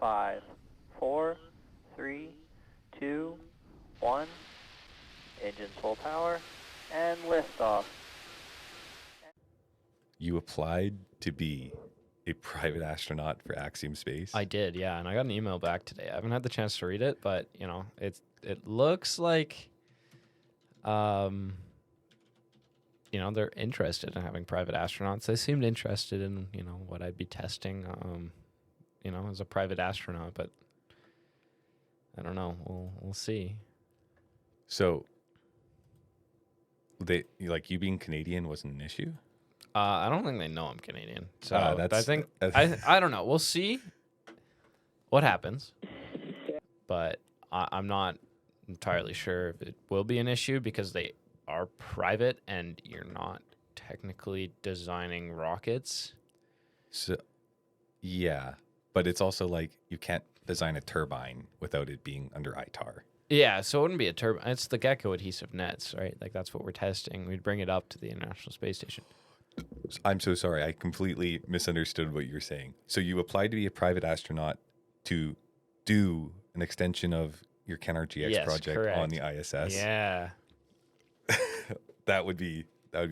5, 4, 3, 2, 1. Engines full power and liftoff. You applied to be a private astronaut for Axiom Space. I did, yeah, and I got an email back today. I haven't had the chance to read it, but it looks like, they're interested in having private astronauts. They seemed interested in what I'd be testing, as a private astronaut. But I don't know. We'll see. So, you being Canadian wasn't an issue? I don't think they know I'm Canadian. So I don't know. We'll see what happens. But I'm not entirely sure if it will be an issue because they are private and you're not technically designing rockets. So, yeah. But it's also like you can't design a turbine without it being under ITAR. Yeah, so it wouldn't be a turbine. It's the Gecko adhesive nets, right? Like that's what we're testing. We'd bring it up to the International Space Station. I'm so sorry. I completely misunderstood what you were saying. So you applied to be a private astronaut to do an extension of your CanRGX project correct. on the ISS. Yeah. That would be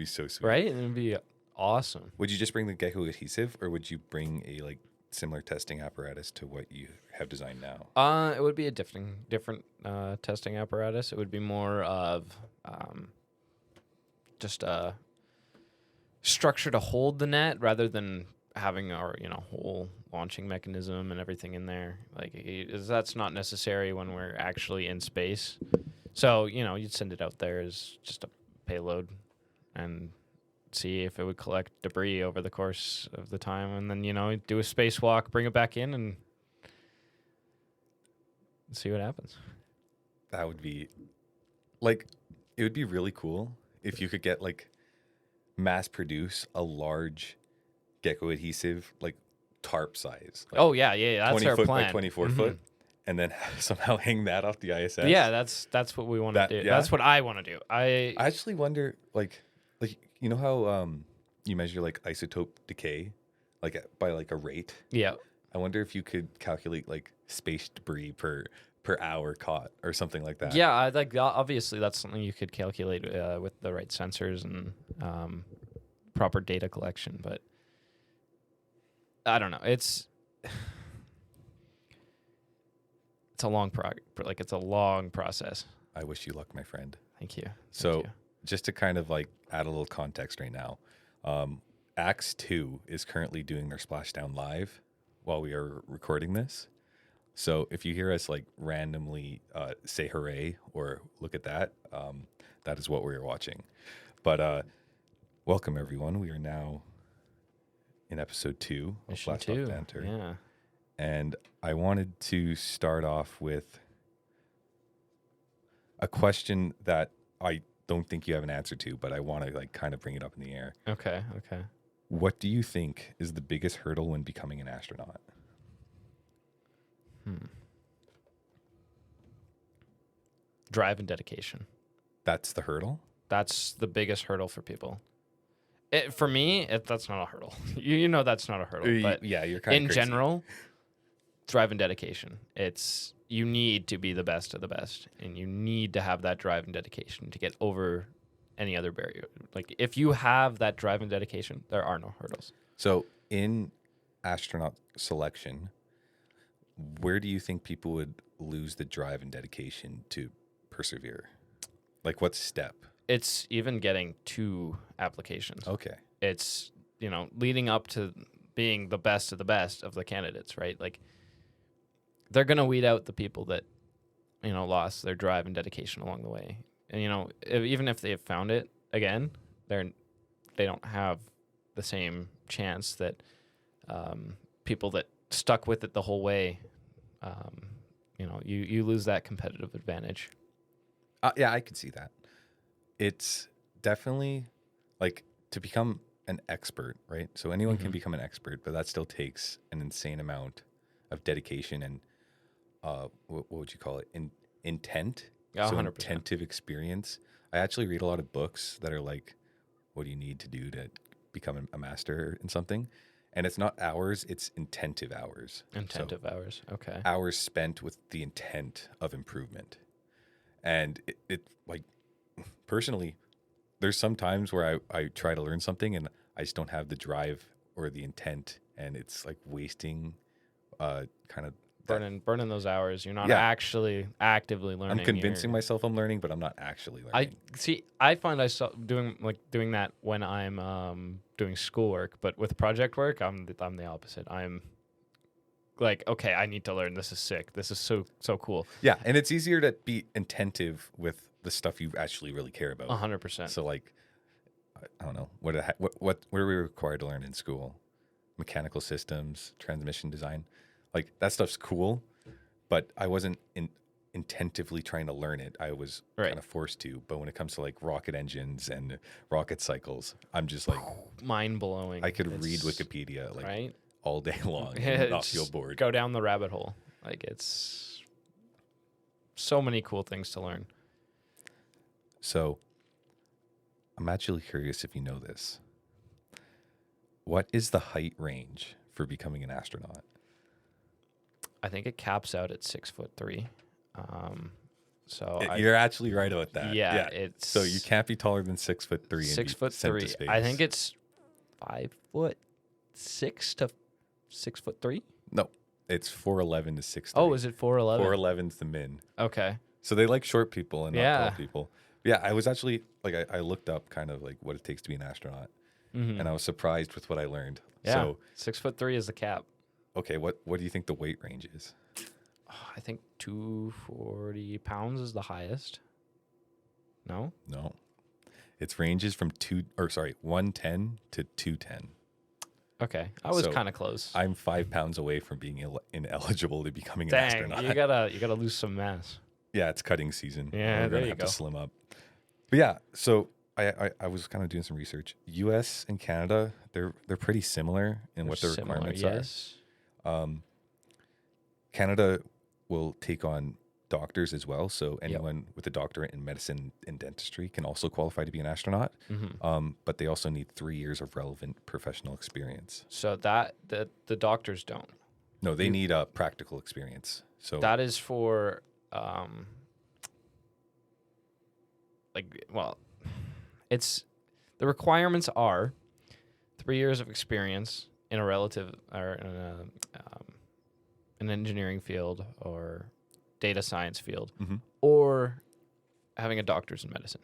so sweet. Right? It would be awesome. Would you just bring the Gecko adhesive or would you bring a similar testing apparatus to what you have designed now? It would be a different testing apparatus. It would be more of just a structure to hold the net rather than having our whole launching mechanism and everything in there. That's not necessary when we're actually in space. So you'd send it out there as just a payload and see if it would collect debris over the course of the time, and then do a spacewalk, bring it back in, and see what happens. That would be it would be really cool if you could get mass produce a large Gecko adhesive tarp size. Oh yeah, that's 20 our foot plan. by 24 foot, and then somehow hang that off the ISS. Yeah, that's what we want to do. Yeah? That's what I want to do. I actually wonder, you know how you measure isotope decay, by a rate. Yeah. I wonder if you could calculate space debris per hour caught or something like that. Yeah, obviously that's something you could calculate with the right sensors and proper data collection, but I don't know. It's a long it's a long process. I wish you luck, my friend. Thank you. So just to kind of add a little context right now, Axe 2 is currently doing their splashdown live while we are recording this. So if you hear us randomly say hooray or look at that, that is what we are watching. But welcome everyone. We are now in episode 2 of Mission Blast Off 2. Banter. Yeah. And I wanted to start off with a question that I don't think you have an answer to, but I want to kind of bring it up in the air. Okay. What do you think is the biggest hurdle when becoming an astronaut? Drive and dedication. That's the hurdle? That's the biggest hurdle for people. For me, that's not a hurdle. You know that's not a hurdle. But yeah, you're kind of in crazy. general, drive and dedication. You need to be the best of the best, and you need to have that drive and dedication to get over any other barrier. If you have that drive and dedication, there are no hurdles. So in astronaut selection, where do you think people would lose the drive and dedication to persevere? What step? It's even getting to applications. Okay. It's, leading up to being the best of the candidates, right? They're going to weed out the people that, lost their drive and dedication along the way. And, even if they have found it again, they don't have the same chance that people that stuck with it the whole way, you lose that competitive advantage. Yeah, I could see that. It's definitely to become an expert, right? So anyone can become an expert, but that still takes an insane amount of dedication and what would you call it? Intent. Yeah, so 100%. Intensive experience. I actually read a lot of books that are what do you need to do to become a master in something? And it's not hours, it's intensive hours. Intensive hours. Okay. Hours spent with the intent of improvement. And it like, personally, there's some times where I try to learn something and I just don't have the drive or the intent, and it's like wasting kind of burning those hours. You're not Yeah. actually actively learning. I'm convincing myself I'm learning, but I'm not actually learning. I find myself doing that when I'm doing schoolwork, but with project work, I'm the opposite. I'm like, okay, I need to learn. This is sick. This is so cool. Yeah, and it's easier to be attentive with the stuff you actually really care about. 100%. So like, I don't know, what are we required to learn in school? Mechanical systems, transmission design, like that stuff's cool, but I wasn't intentively trying to learn it. I was kind of forced to. But when it comes to like rocket engines and rocket cycles, I'm just like mind blowing. I could read Wikipedia like all day long Yeah, and not feel bored. Go down the rabbit hole. Like, it's so many cool things to learn. So I'm actually curious if you know this. What is the height range for becoming an astronaut? I think it caps out at 6'3". So You're actually right about that. Yeah, it's so you can't be taller than 6'3". 6'3". I think it's 5'6" to 6'3". No, it's 4'11" to 6'3". Oh, is it 4'11"? 4'11" is the min. Okay. So they like short people and not tall people. Yeah, I was actually like I looked up kind of like what it takes to be an astronaut, and I was surprised with what I learned. Yeah, so 6'3" is the cap. Okay, what do you think the weight range is? I think 240 pounds is the highest. No, its ranges from 110 to 210. Okay, I was kind of close. I'm 5 pounds away from being ineligible to becoming an astronaut. You gotta lose some mass. Yeah, it's cutting season. Yeah, we're gonna have to slim up. But yeah, so I was kind of doing some research. U.S. and Canada, they're pretty similar in what their requirements are. Canada will take on doctors as well, so anyone with a doctorate in medicine and dentistry can also qualify to be an astronaut. But they also need 3 years of relevant professional experience. So that the doctors don't. No, they need a practical experience. So that is for it's the requirements are 3 years of experience in a relative or in an engineering field or data science field, or having a doctor's in medicine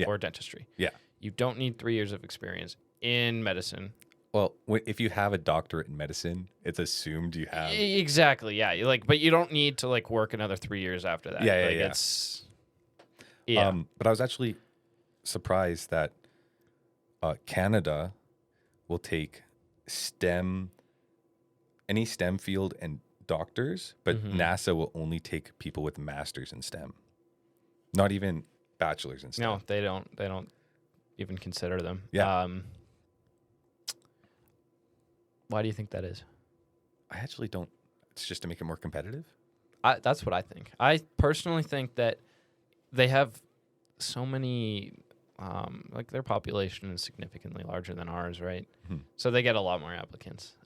or dentistry. Yeah. You don't need 3 years of experience in medicine. Well, if you have a doctorate in medicine, it's assumed you have. Exactly, yeah. But you don't need to work another 3 years after that. It's but I was actually surprised that Canada will take any STEM field and doctors, but NASA will only take people with masters in STEM, not even bachelors in STEM. No, they don't even consider them. Yeah. Why do you think that is? I actually don't. It's just to make it more competitive. That's what I think. I personally think that they have so many, their population is significantly larger than ours, right? So they get a lot more applicants,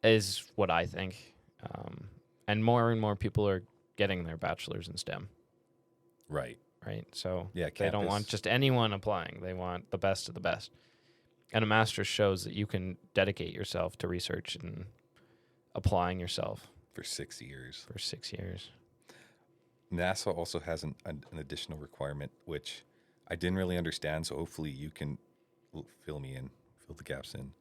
is what I think. And more people are getting their bachelor's in STEM. Right. So they don't want just anyone applying. They want the best of the best. And a master's shows that you can dedicate yourself to research and applying yourself. For 6 years. NASA also has an additional requirement, which I didn't really understand, so hopefully you can fill the gaps in.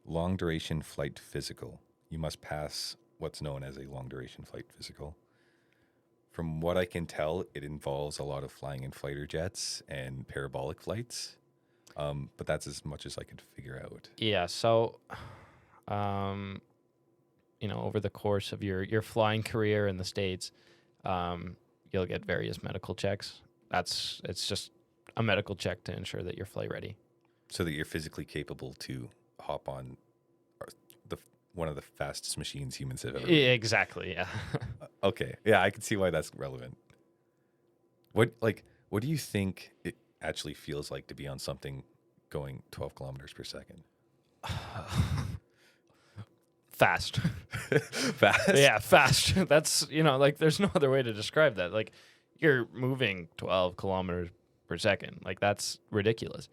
Long-duration flight physical. You must pass what's known as a long-duration flight physical. From what I can tell, it involves a lot of flying in fighter jets and parabolic flights. But that's as much as I could figure out. Yeah, so, over the course of your flying career in the States, you'll get various medical checks. It's just a medical check to ensure that you're flight ready. So that you're physically capable to hop on one of the fastest machines humans have ever made. Exactly, yeah. Okay, yeah, I can see why that's relevant. What do you think it actually feels like to be on something going 12 kilometers per second. Fast. Fast? Yeah, fast. That's, like, there's no other way to describe that. Like, you're moving 12 kilometers per second. Like, that's ridiculous.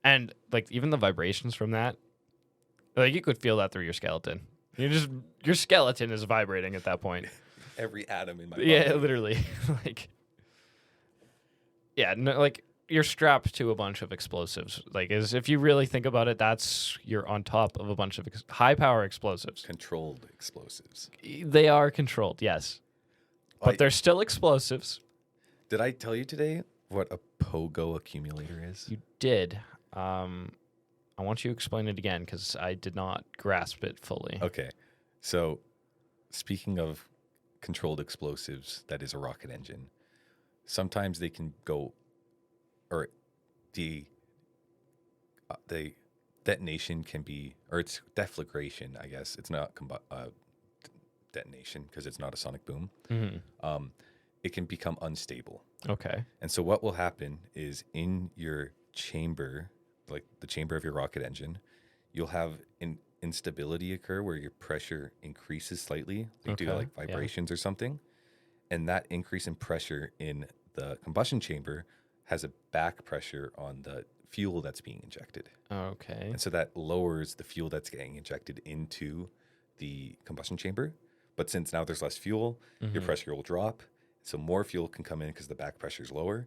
And, like, even the vibrations from that, like, you could feel that through your skeleton. Your skeleton is vibrating at that point. Every atom in my body. Yeah, literally. Like, yeah, no, like, you're strapped to a bunch of explosives. Like, as if you really think about it, you're on top of a bunch of high power explosives. Controlled explosives. They are controlled, yes, but they're still explosives. Did I tell you today what a POGO accumulator is? You did. I want you to explain it again because I did not grasp it fully. Okay, so speaking of controlled explosives, that is a rocket engine. Sometimes they can go, or the detonation can be, or it's deflagration, I guess. It's not detonation because it's not a sonic boom. Mm-hmm. It can become unstable. Okay. And so what will happen is in your chamber, like the chamber of your rocket engine, you'll have an instability occur where your pressure increases slightly, due to like vibrations or something. And that increase in pressure in the combustion chamber has a back pressure on the fuel that's being injected. Okay. And so that lowers the fuel that's getting injected into the combustion chamber. But since now there's less fuel, your pressure will drop. So more fuel can come in because the back pressure is lower.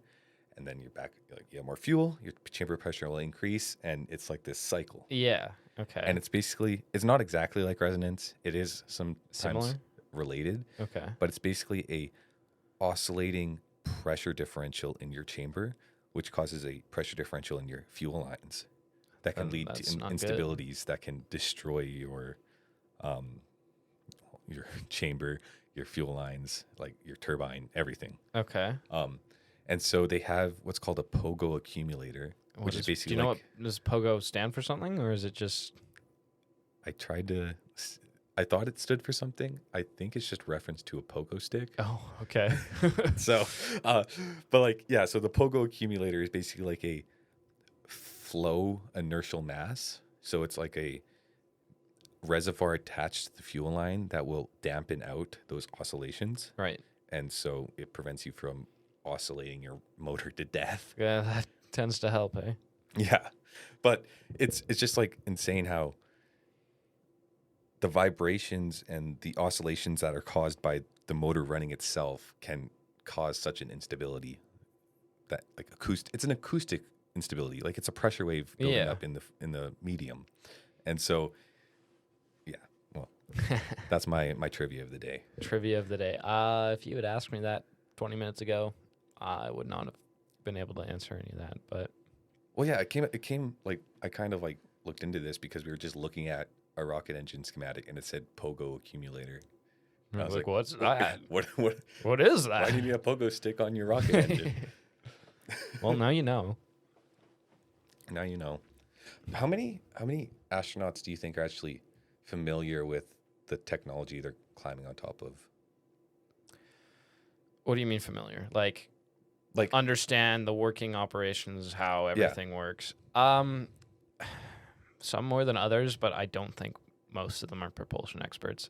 And then you have more fuel, your chamber pressure will increase. And it's like this cycle. Yeah. Okay. And it's not exactly like resonance. It is sometimes Similar? related. Okay. But it's basically a oscillating pressure differential in your chamber, which causes a pressure differential in your fuel lines that can lead to instabilities that can destroy your chamber, your fuel lines, like your turbine, everything. Okay. And so they have what's called a POGO accumulator, which is basically. Do you know does POGO stand for something, or is it just? I thought it stood for something. I think it's just reference to a pogo stick. Oh, okay. So, so the POGO accumulator is basically like a flow inertial mass. So it's like a reservoir attached to the fuel line that will dampen out those oscillations. Right. And so it prevents you from oscillating your motor to death. Yeah, that tends to help, eh? Yeah. But it's just like insane how the vibrations and the oscillations that are caused by the motor running itself can cause such an instability that like it's an acoustic instability. Like it's a pressure wave going up in the medium. And so that's my trivia of the day. Trivia of the day. If you had asked me that 20 minutes ago, I would not have been able to answer any of that. But it came like I kind of like looked into this because we were just looking at a rocket engine schematic and it said POGO accumulator. I was like, what's that? What is that? Why do you need a pogo stick on your rocket engine? Well, now you know. Now you know. How many astronauts do you think are actually familiar with the technology they're climbing on top of? What do you mean familiar? Like understand the working operations, how everything works. Some more than others, but I don't think most of them are propulsion experts.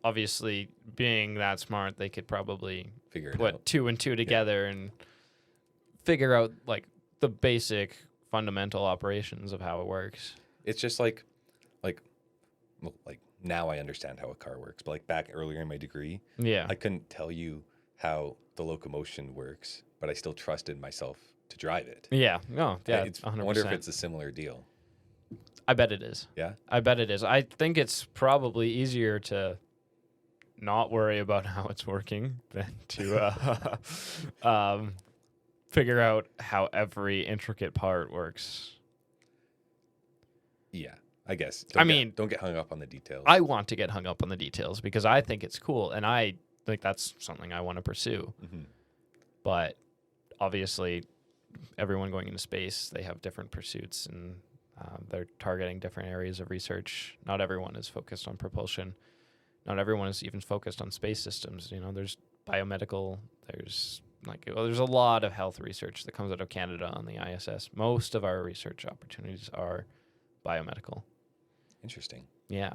Obviously, being that smart, they could probably put 2 and 2 together and figure out like the basic fundamental operations of how it works. It's just like now I understand how a car works, but like back earlier in my degree, I couldn't tell you how the locomotion works, but I still trusted myself to drive it. Yeah, no, yeah, it's 100%. I wonder if it's a similar deal. I bet it is. Yeah? I bet it is. I think it's probably easier to not worry about how it's working than to figure out how every intricate part works. Yeah, I guess. Don't get hung up on the details. I want to get hung up on the details because I think it's cool, and I think that's something I want to pursue. Mm-hmm. But obviously, everyone going into space, they have different pursuits, and they're targeting different areas of research. Not everyone is focused on propulsion. Not everyone is even focused on space systems. You know, there's biomedical, there's there's a lot of health research that comes out of Canada on the ISS. Most of our research opportunities are biomedical. Interesting. Yeah.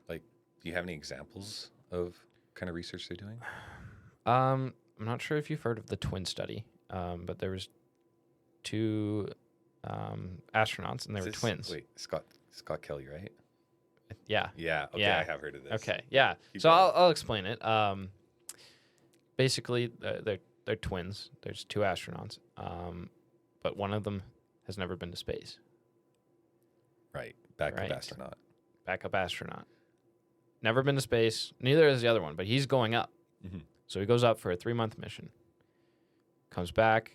Like, do you have any examples of kind of research they're doing? I'm not sure if you've heard of the twin study, but there was 2 astronauts, and they were twins. Wait, Scott Kelly, right? Yeah. Yeah. Okay, Yeah. I have heard of this. Okay. Yeah. Keep So going. I'll explain it. Basically, they're twins. There's 2 astronauts, but one of them has never been to space. Right. Backup Right. astronaut. Backup astronaut. Never been to space. Neither is the other one, but he's going up. Mm-hmm. So he goes up for a 3-month mission. Comes back,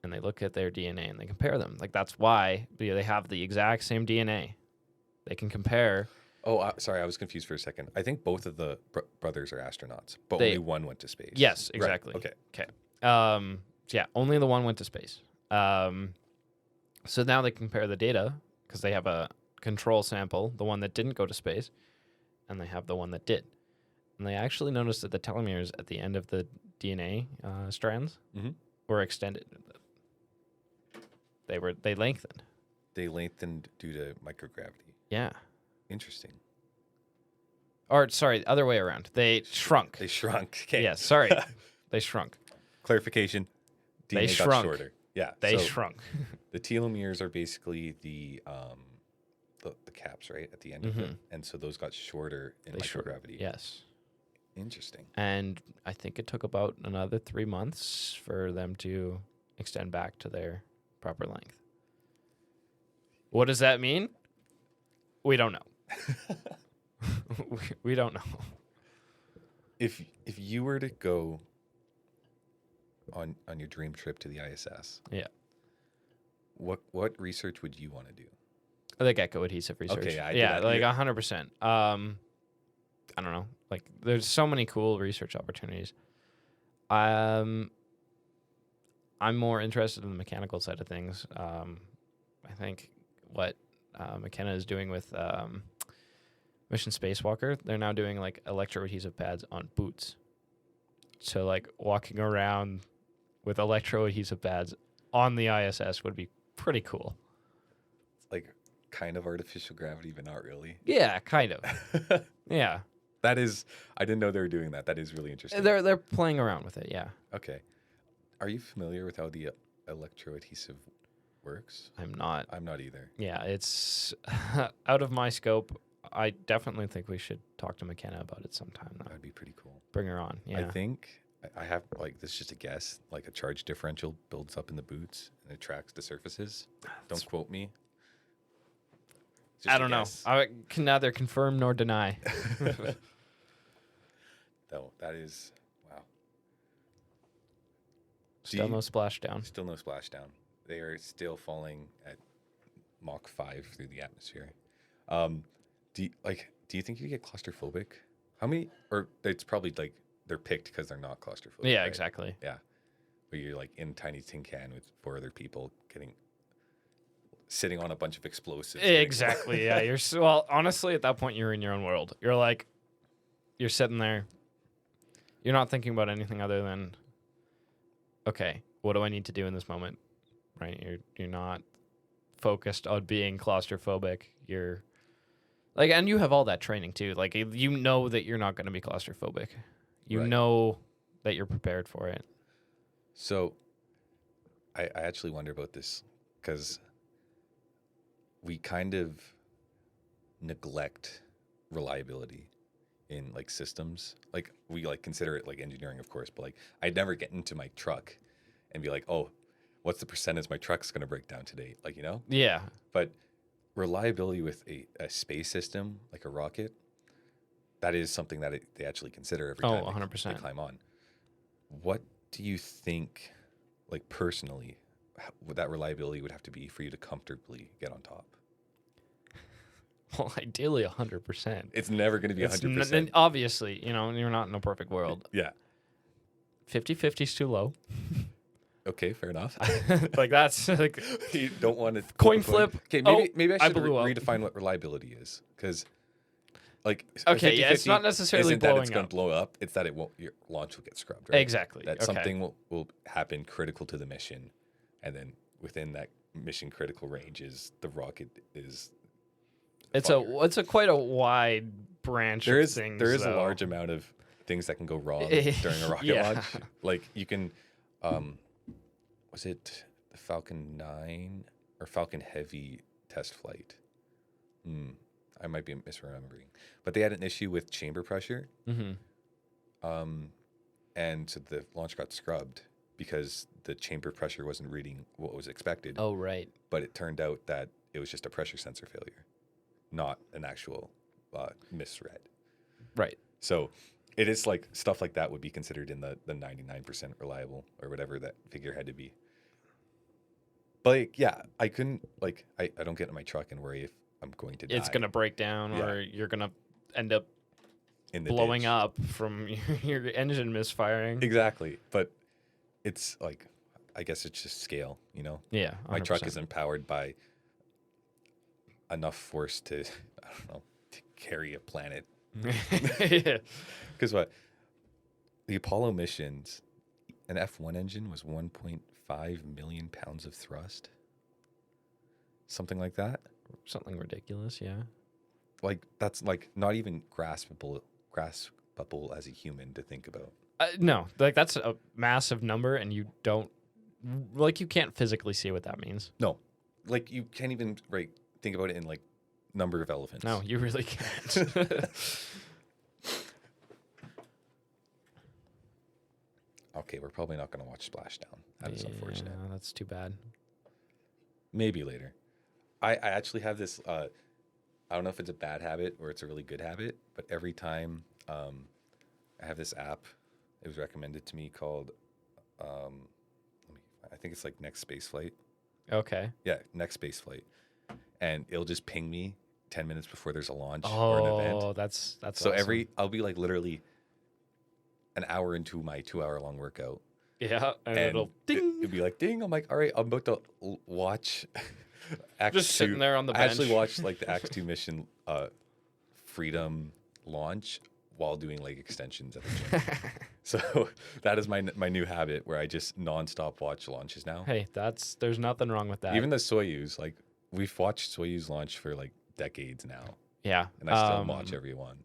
and they look at their DNA and they compare them. Like, that's why they have the exact same DNA. They can compare. Oh, sorry, I was confused for a second. I think both of the brothers are astronauts, but They- only one went to space. Yes, Right, exactly. okay. Okay. So yeah, only the one went to space. So now they compare the data because they have a control sample, the one that didn't go to space, and they have the one that did. And they actually noticed that the telomeres at the end of the DNA strands Mhm. were extended. They lengthened. They lengthened due to microgravity. Yeah. Interesting. Or sorry, other way around. They shrunk. They shrunk. Okay. Yes, sorry. They shrunk. Clarification. DNA They got shrunk. shorter. Yeah. They so shrunk. the telomeres are basically the caps, right, at the end of it, Mhm. and so those got shorter in They shrunk. microgravity. Yes. Interesting. And I think it took about another 3 months for them to extend back to their proper length. What does that mean? We don't know. we don't know. If you were to go on your dream trip to the ISS, Yeah. what research would you want to do? The gecko adhesive research. Okay, I did yeah, that. like Yeah. 100%. I don't know. Like, there's so many cool research opportunities. I'm more interested in the mechanical side of things. I think what McKenna is doing with Mission Spacewalker, they're now doing like electroadhesive pads on boots. So like walking around with electroadhesive pads on the ISS would be pretty cool. Like kind of artificial gravity, but not really. Yeah, kind of. Yeah. That is, I didn't know they were doing that. That is really interesting. They're playing around with it, yeah. Okay. Are you familiar with how the electroadhesive works? I'm not. I'm not either. Yeah, it's out of my scope. I definitely think we should talk to McKenna about it sometime, though. That'd be pretty cool. Bring her on, yeah. I think I have, like, this is just a guess, like a charge differential builds up in the boots and it tracks the surfaces. Don't quote me. It's just I a don't know. guess. I can neither confirm nor deny. Though that is, wow. Still you- no splashdown. Still no splashdown. They are still falling at Mach 5 through the atmosphere. Do you think you get claustrophobic? How many? Or it's probably like they're picked because they're not claustrophobic. Yeah, right? exactly. Yeah, where you're like in a tiny tin can with 4 other people sitting on a bunch of explosives. getting- Exactly. Yeah, well. Honestly, at that point, you're in your own world. You're like, you're sitting there. You're not thinking about anything other than, okay, what do I need to do in this moment? Right? You're not focused on being claustrophobic. You're like, and you have all that training too. Like, you know that you're not going to be claustrophobic. You Right. know that you're prepared for it. So, I actually wonder about this because we kind of neglect reliability in like systems. Like we like consider it like engineering, of course, but like I'd never get into my truck and be like, oh, what's the percentage my truck's going to break down today? Like, you know? Yeah. But reliability with a space system, like a rocket, that is something that they actually consider every Oh, time 100%. they climb on. What do you think, like personally, what that reliability would have to be for you to comfortably get on top? Well, ideally 100%. It's never going to be 100%. Obviously, you're not in a perfect world. Yeah. 50-50 is too low. Okay, fair enough. Like, that's like You don't want to Coin flip. Okay, Oh, maybe I I should blew up. redefine what reliability is, because like Okay, yeah, it's 50-50 not necessarily isn't that it's blowing going up. to blow up. It's that your launch will get scrubbed, right? Exactly. That Okay. something will happen critical to the mission, and then within that mission critical range is the rocket is. It's fire. a quite a wide branch There of is things. there is a though. large amount of things that can go wrong during a rocket Yeah. launch. Like you can, was it the Falcon 9 or Falcon Heavy test flight? I might be misremembering, but they had an issue with chamber pressure, and so the launch got scrubbed because the chamber pressure wasn't reading what was expected. Oh right. But it turned out that it was just a pressure sensor failure, not an actual misread. Right. So it is like stuff like that would be considered in the 99% reliable or whatever that figure had to be. But like, yeah, I couldn't like I don't get in my truck and worry if I'm going to die. It's gonna break down, Yeah. or you're gonna end up in the blowing ditch. up from your engine misfiring. Exactly. But it's like I guess it's just scale, you know? Yeah. My truck 100%. isn't powered by enough force to I don't know, to carry a planet. Yeah. Because what? The Apollo missions, an F1 engine was 1.5 million pounds of thrust. Something like that. Something ridiculous. Yeah. Like that's like not even graspable as a human to think about. No, like that's a massive number, and you don't you can't physically see what that means. No, like you can't even think about it in like number of elephants. No, you really can't. Okay, we're probably not going to watch Splashdown. That is unfortunate. Yeah, that's too bad. Maybe later. I actually have this. I don't know if it's a bad habit or it's a really good habit, but every time I have this app, it was recommended to me called. I think it's like Next Space Flight. Okay. Yeah, Next Space Flight, and it'll just ping me 10 minutes before there's a launch or an event. Oh, that's So awesome. I'll be like literally an hour into my 2-hour-long workout. Yeah, and And it'll ding. it'd be like ding. I'm like, all right, I'm about to watch Act Just sitting 2. there on the I bench. actually watched like the Act 2 mission Freedom launch while doing like extensions at the gym. So that is my new habit where I just nonstop watch launches now. Hey, there's nothing wrong with that. Even the Soyuz, like we've watched Soyuz launch for like decades now, yeah, and I still watch every one.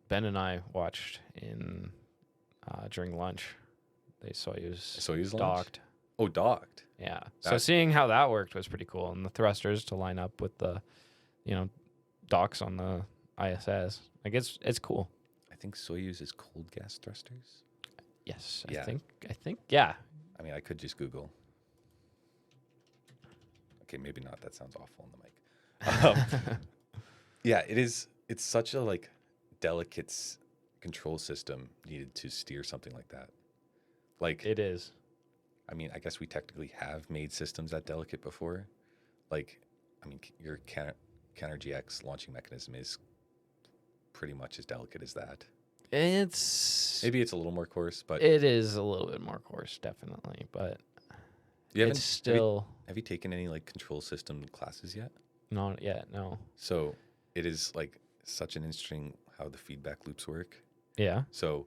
Ben and I watched in during lunch. They Soyuz launch? docked. Oh, docked. Yeah. So That- seeing how that worked was pretty cool, and the thrusters to line up with the, docks on the ISS. Like it's cool. I think Soyuz is cold gas thrusters. Yes, Yeah. I think yeah. I mean, I could just Google. Okay, maybe not. That sounds awful on the mic. Yeah, it is. It's such a like delicate control system needed to steer something like that. Like It is. I mean, I guess we technically have made systems that delicate before. Like, I mean, your counter GX launching mechanism is pretty much as delicate as that. Maybe it's a little more coarse, but It is a little bit more coarse, definitely, but you haven't it's still have you taken any like control system classes yet? not yet. No. So it is like such an interesting how the feedback loops work. Yeah. So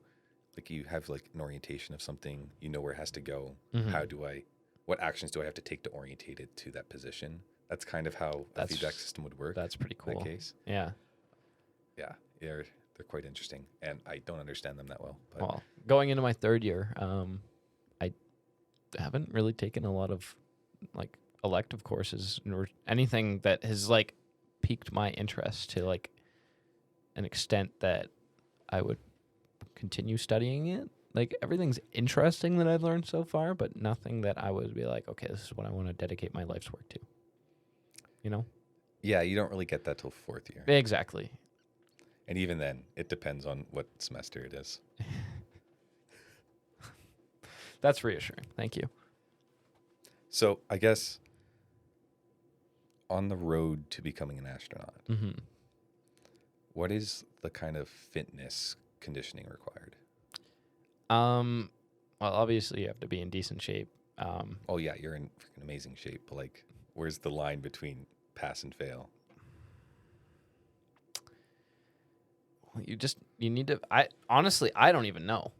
like you have like an orientation of something, you know where it has to go. Mhm. What actions do I have to take to orientate it to that position? That's kind of how a That's- feedback system would work. That's pretty in cool. that case. Yeah. Yeah, they're quite interesting, and I don't understand them that well. But Well, going into my third year, I haven't really taken a lot of like elective courses or anything that has like piqued my interest to like an extent that I would continue studying it. Like everything's interesting that I've learned so far, but nothing that I would be like, okay, this is what I want to dedicate my life's work to. You know? yeah, you don't really get that till fourth year, Exactly. and even then, it depends on what semester it is. That's reassuring. Thank you. So I guess on the road to becoming an astronaut, Mm-hmm. what is the kind of fitness conditioning required? Well, obviously you have to be in decent shape. Oh yeah, you're in freaking amazing shape, but like, where's the line between pass and fail? You need to. I honestly, I don't even know.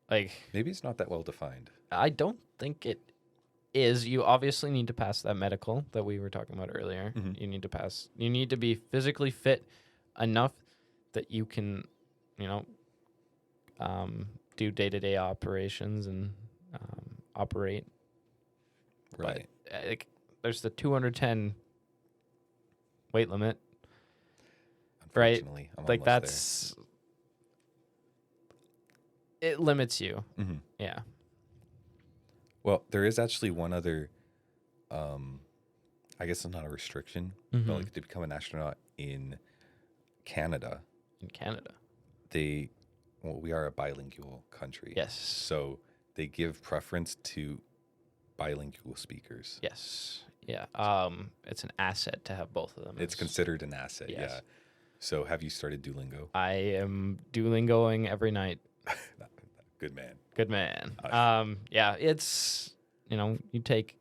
Like, Maybe it's not that well defined. I don't think it is. You obviously need to pass that medical that we were talking about earlier. Mhm. You need to pass. You need to be physically fit enough that you can, you know, do day-to-day operations and operate. Right. But like, there's the 210 weight limit. Right. Unfortunately, I'm Like almost that's it limits you. there. Mhm. Yeah. Well, there is actually one other, I guess it's not a restriction, but like to become an astronaut in Canada, In Canada. we are a bilingual country. Yes. So they give preference to bilingual speakers. Yes. Yeah. It's an asset to have both of them. It's considered an asset. Yes. Yeah. So have you started Duolingo? I am Duolingoing every night. Good man. Good man. Nice. Yeah, it's, you take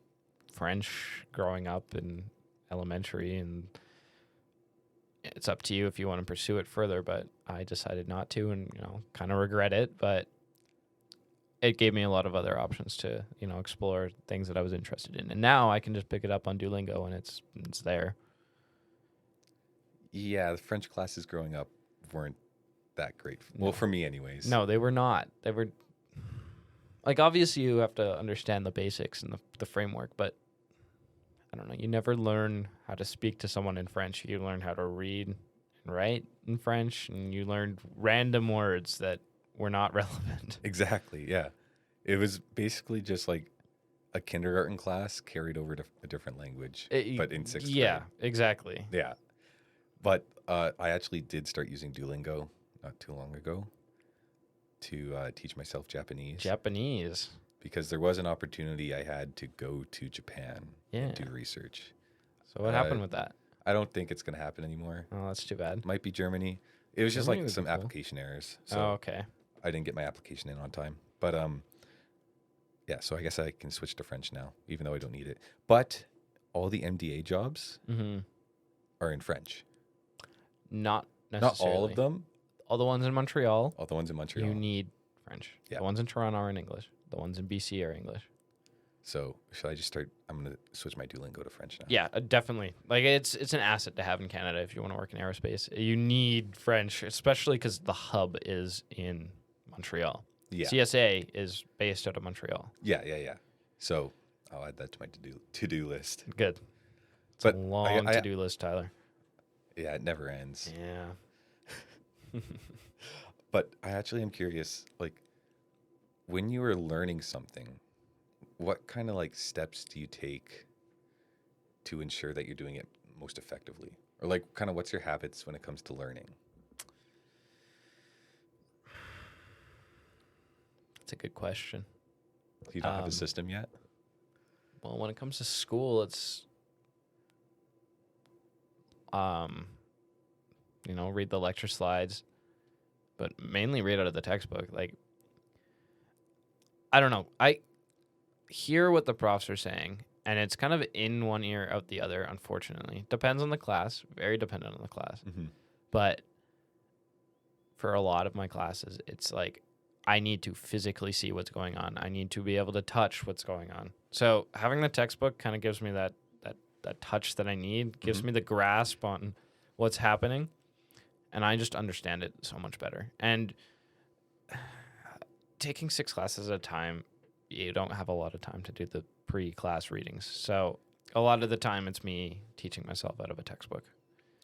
French growing up in elementary, and it's up to you if you want to pursue it further, but I decided not to, and, kind of regret it, but it gave me a lot of other options to, explore things that I was interested in. And now I can just pick it up on Duolingo and it's there. Yeah, the French classes growing up weren't that great. Well, No. for me anyways. No, they were not. They were like, obviously you have to understand the basics and the framework, but I don't know. You never learn how to speak to someone in French. You learn how to read and write in French, and you learned random words that were not relevant. Exactly, yeah. It was basically just like a kindergarten class carried over to a different language, but in sixth grade. Yeah, exactly. Yeah. But I actually did start using Duolingo not too long ago to teach myself Japanese. Japanese. Because there was an opportunity I had to go to Japan Yeah. and do research. So what happened with that? I don't think it's going to happen anymore. Oh, that's too bad. Might be Germany. It was just Germany like would some be cool. application errors. So Oh, okay. I didn't get my application in on time. But yeah, so I guess I can switch to French now, even though I don't need it. But all the MDA jobs Mm-hmm. are in French. Not Not necessarily. all of them. All the ones in Montreal, All the ones in Montreal. you need French. Yeah. The ones in Toronto are in English. The ones in BC are English. So should I just start? I'm going to switch my Duolingo to French now. Yeah, definitely. Like, it's an asset to have in Canada if you want to work in aerospace. You need French, especially because the hub is in Montreal. Yeah. CSA is based out of Montreal. Yeah. So I'll add that to my to-do list. Good. It's But a long to-do list, Tyler. Yeah, it never ends. Yeah. But I actually am curious, like, when you were learning something, what kind of like steps do you take to ensure that you're doing it most effectively? Or like kind of what's your habits when it comes to learning? That's a good question. You don't have a system yet? Well, when it comes to school, it's read the lecture slides, but mainly read out of the textbook. Like, I don't know. I hear what the profs are saying, and it's kind of in one ear, out the other, unfortunately. Depends on the class, very dependent on the class. Mm-hmm. But for a lot of my classes, it's like I need to physically see what's going on. I need to be able to touch what's going on. So having the textbook kind of gives me that touch that I need, gives me the grasp on what's happening, and I just understand it so much better. And taking 6 classes at a time, you don't have a lot of time to do the pre-class readings. So a lot of the time it's me teaching myself out of a textbook.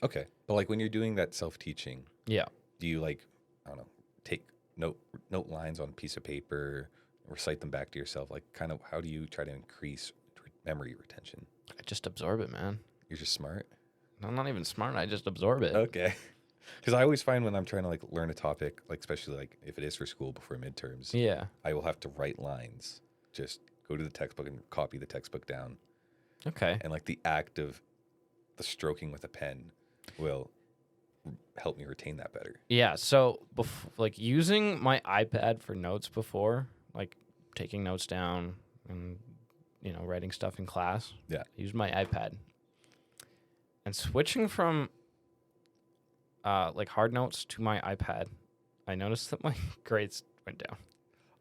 Okay. But like when you're doing that self-teaching, Yeah. do you like, I don't know, take note lines on a piece of paper, recite them back to yourself? Like kind of how do you try to increase memory retention? I just absorb it, man. You're just smart? I'm not even smart. I just absorb it. Okay. Because I always find when I'm trying to like learn a topic, like especially like if it is for school before midterms, Yeah. I will have to write lines. Just go to the textbook and copy the textbook down. Okay. And like the act of the stroking with a pen will help me retain that better. Yeah. So, like using my iPad for notes before, like taking notes down and writing stuff in class. Yeah. Use my iPad. And switching from like hard notes to my iPad, I noticed that my grades went down.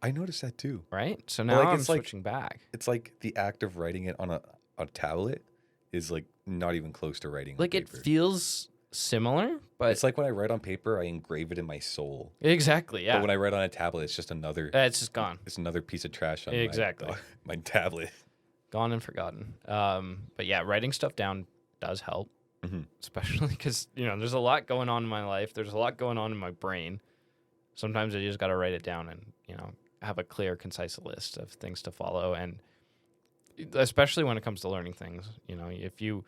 I noticed that too. Right. So But, now like, I'm it's like- switching back. It's like the act of writing it on a tablet is like not even close to writing Like on it paper. feels similar, but It's like when I write on paper, I engrave it in my soul. exactly. Yeah. But when I write on a tablet, it's just another It's just gone. it's another piece of trash on Exactly. my tablet. Gone and forgotten. But yeah, writing stuff down does help, Mhm. especially because there's a lot going on in my life. There's a lot going on in my brain. Sometimes I just got to write it down and have a clear, concise list of things to follow. And especially when it comes to learning things, if you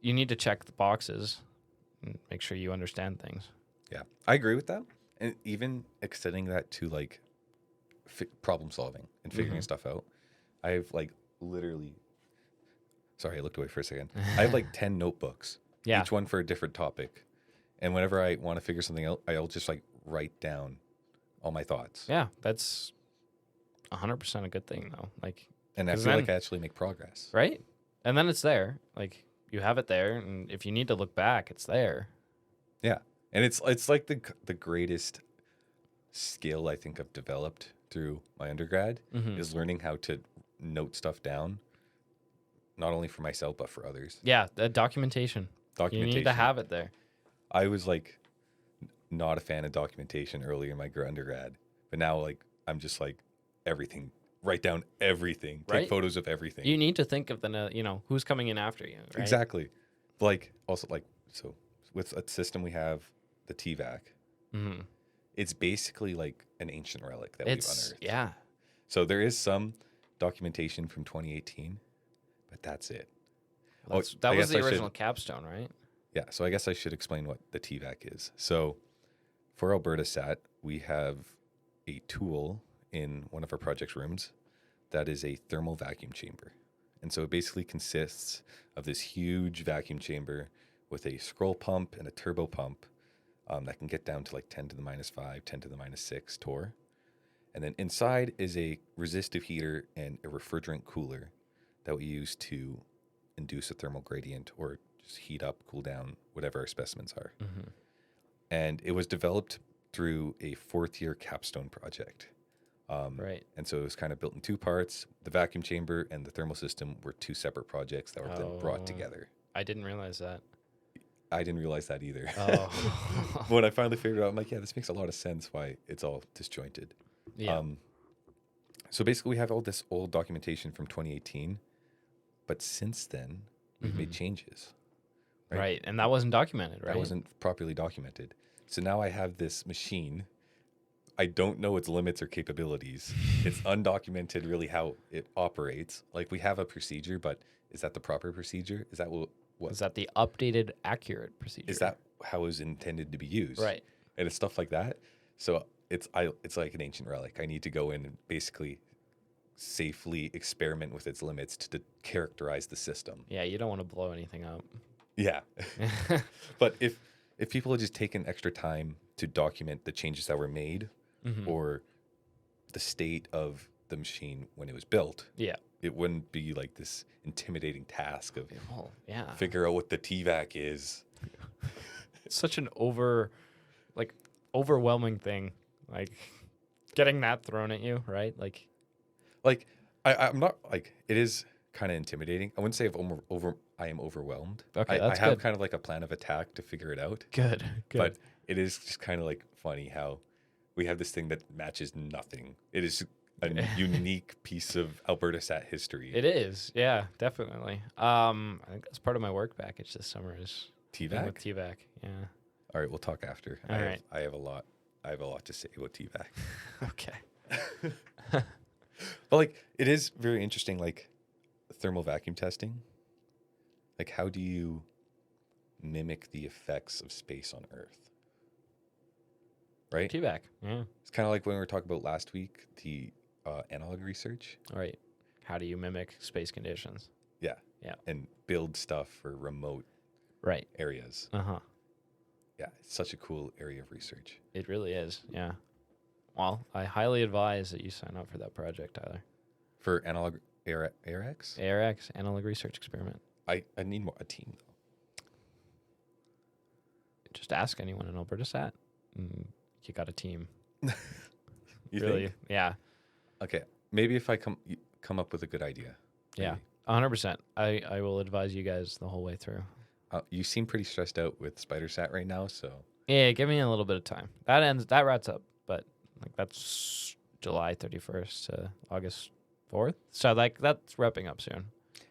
need to check the boxes and make sure you understand things. Yeah, I agree with that. And even extending that to like problem solving and figuring Mhm. stuff out. I have like literally, sorry, I looked away for a second. I have like 10 notebooks, Yeah. each one for a different topic. And whenever I want to figure something out, I'll just like write down all my thoughts. Yeah, that's 100% a good thing, though. Like, And I 'cause feel like then- I actually make progress. right? And then it's there. Like, you have it there, and if you need to look back, it's there. Yeah. And it's like the greatest skill I think I've developed through my undergrad Mhm. is learning how to note stuff down, not only for myself, but for others. Yeah, the documentation. Documentation. You need to have it there. I was like not a fan of documentation early in my undergrad, but now like I'm just like everything, write down everything, take Right. photos of everything. You need to think of who's coming in after you, right? Exactly. Like also like so with a system we have, the TVAC, Mm-hmm. it's basically like an ancient relic that we've unearthed. Yeah. So there is some documentation from 2018, but that's it. That I was guess the I should- original capstone, right? Yeah, so I guess I should explain what the TVAC is. So for Alberta Sat, we have a tool in one of our project rooms that is a thermal vacuum chamber. And so it basically consists of this huge vacuum chamber with a scroll pump and a turbo pump that can get down to like 10 to the minus 5, 10 to the minus 6 torr. And then inside is a resistive heater and a refrigerant cooler that we use to induce a thermal gradient or just heat up, cool down, whatever our specimens are. Mm-hmm. And it was developed through a fourth-year capstone project. Right. And so it was kind of built in two parts. The vacuum chamber and the thermal system were two separate projects that were then brought Oh. together. I didn't realize that. I didn't realize that either. Oh. When I finally figured it out, I'm like, yeah, this makes a lot of sense why it's all disjointed. Yeah. So basically, we have all this old documentation from 2018, but since then, we've made changes. right. And that wasn't documented, right? That wasn't properly documented. So now I have this machine. I don't know its limits or capabilities. It's undocumented, really, how it operates. Like, we have a procedure, but is that the proper procedure? Is that what? Is that the updated, accurate procedure? Is that how it was intended to be used? right? And it's stuff like that. So it's like an ancient relic. I need to go in and basically safely experiment with its limits to characterize the system. Yeah, you don't want to blow anything up. Yeah. But if people had just taken extra time to document the changes that were made Mhm. or the state of the machine when it was built, Yeah. it wouldn't be like this intimidating task of Well, yeah. figure out what the TVAC is. It's such an overwhelming thing. Like getting that thrown at you, right? Like, Like I'm not like it is kind of intimidating. I wouldn't say I am overwhelmed. Okay, I that's have good. kind of like a plan of attack to figure it out. good. But it is just kind of like funny how we have this thing that matches nothing. It is a unique piece of Alberta Sat history. It is. Yeah, definitely. I think that's part of my work package this summer is thing TVAC. with TVAC. Yeah. All right, we'll talk after. All right. I have a lot to say about TVAC. Okay. But like it is very interesting, like thermal vacuum testing. Like how do you mimic the effects of space on Earth? Right? TVAC. Yeah. It's kind of like when we were talking about last week, the analog research. All right. How do you mimic space conditions? Yeah. Yeah. And build stuff for remote Right. areas. Uh-huh. Yeah, it's such a cool area of research. It really is. Yeah. Well, I highly advise that you sign up for that project, Tyler. For analog ARX, ARX, Analog Research Experiment. I need a team though. just ask anyone in Alberta and you got a team. You Really? think? Yeah. Okay, maybe if I come up with a good idea. Yeah. maybe. 100%. I will advise you guys the whole way through. You seem pretty stressed out with SpiderSat right now, so Yeah, give me a little bit of time. That wraps up, but like that's July 31st to August 4th. So like that's wrapping up soon.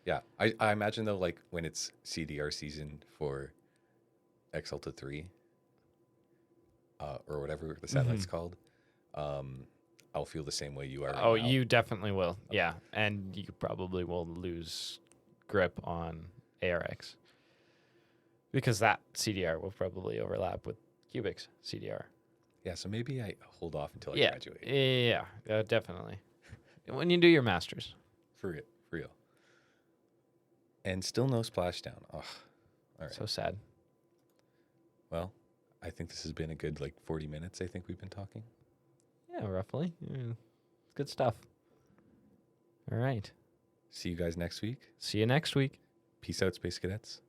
yeah. I imagine though, like when it's CDR season for X-Alta 3, or whatever the satellite's called, I'll feel the same way you are right Oh, now. you definitely will. Yeah, and you probably will lose grip on ARX because that CDR will probably overlap with Cubic's CDR. Yeah, so maybe I hold off until I Yeah, graduate. yeah, definitely. When you do your masters. For real. And still no splashdown. Ugh. All right. So sad. Well, I think this has been a good 40 minutes. I think we've been talking. Yeah, roughly. Yeah, good stuff. All right. See you guys next week. See you next week. Peace out, Space Cadets.